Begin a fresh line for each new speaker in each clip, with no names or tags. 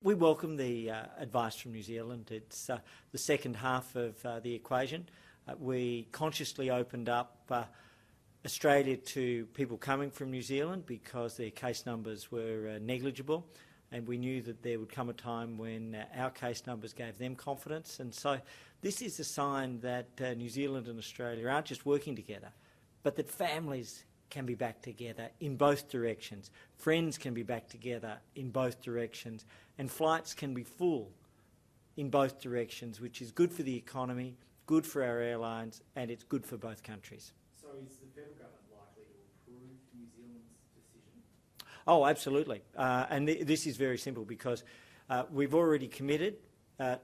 We welcome the advice from New Zealand. It's the second half of the equation. We consciously opened up Australia to people coming from New Zealand because their case numbers were negligible, and we knew that there would come a time when our case numbers gave them confidence. And so this is a sign that New Zealand and Australia aren't just working together, but that families can be back together in both directions. Friends can be back together in both directions, and flights can be full in both directions, which is good for the economy, good for our airlines, and it's good for both countries.
So is the federal government likely to approve New Zealand's decision?
Oh, absolutely. And this is very simple because we've already committed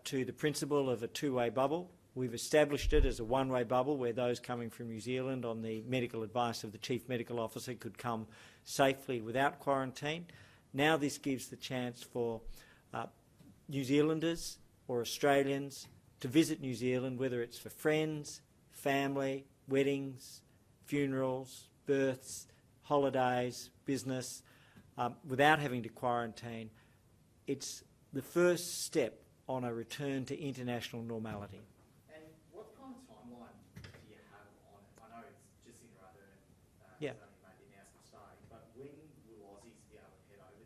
to the principle of a two-way bubble. We've established it as a one-way bubble where those coming from New Zealand on the medical advice of the Chief Medical Officer could come safely without quarantine. Now this gives the chance for New Zealanders or Australians to visit New Zealand, whether it's for friends, family, weddings, funerals, births, holidays, business, without having to quarantine. It's the first step on a return to international normality.
And what kind of timeline do you have on it? I know it's Jacinda Ardern
Yeah.
has only made the announcement today, but when will Aussies be able to head over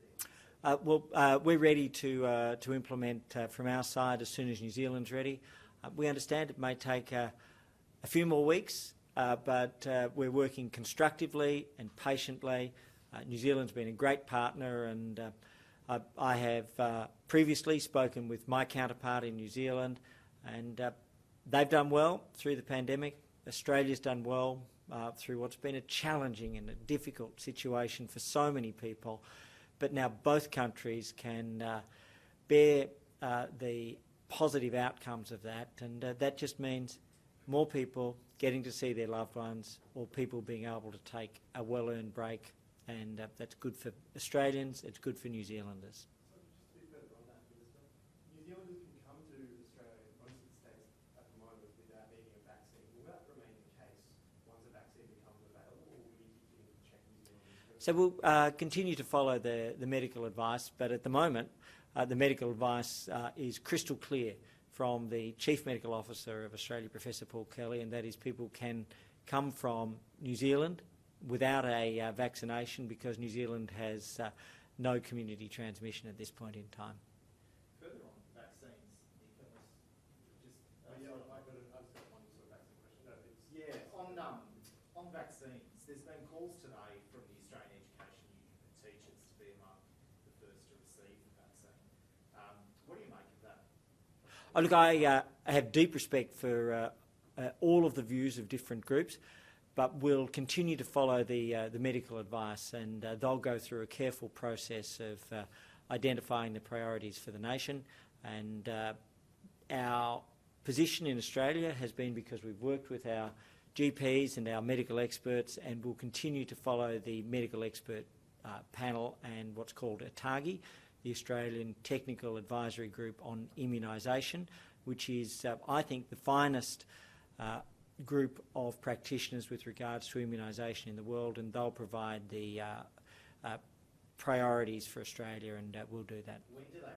there?
Well, we're ready to implement from our side as soon as New Zealand's ready. We understand it may take a few more weeks, but we're working constructively and patiently. New Zealand's been a great partner, and I have previously spoken with my counterpart in New Zealand, and they've done well through the pandemic. Australia's done well through what's been a challenging and a difficult situation for so many people. But now both countries can bear the positive outcomes of that, and that just means more people getting to see their loved ones, or people being able to take a well-earned break, and that's good for Australians, it's good for New Zealanders.
So just to be further on that, Minister, New Zealanders can come to Australia in most of the states at the moment without needing a vaccine. Will that remain the case once a vaccine becomes available, or will we continue to check New Zealand?
So we'll continue to follow the medical advice, but at the moment the medical advice is crystal clear from the Chief Medical Officer of Australia, Professor Paul Kelly, and that is people can come from New Zealand without a vaccination because New Zealand has no community transmission at this point in time.
Further on vaccines, you can just...
I've got one sort of vaccine question. No,
Yeah, on vaccines, there's been calls today from the Australian Education Union for teachers to be among the first to receive the vaccine. What do you make of that?
Oh, look, I have deep respect for all of the views of different groups, but we'll continue to follow the medical advice, and they'll go through a careful process of identifying the priorities for the nation. And our position in Australia has been, because we've worked with our GPs and our medical experts, and we'll continue to follow the medical expert panel and what's called ATAGI, the Australian Technical Advisory Group on Immunisation, which is, I think, the finest group of practitioners with regards to immunisation in the world, and they'll provide the priorities for Australia, and we'll do that.
When do they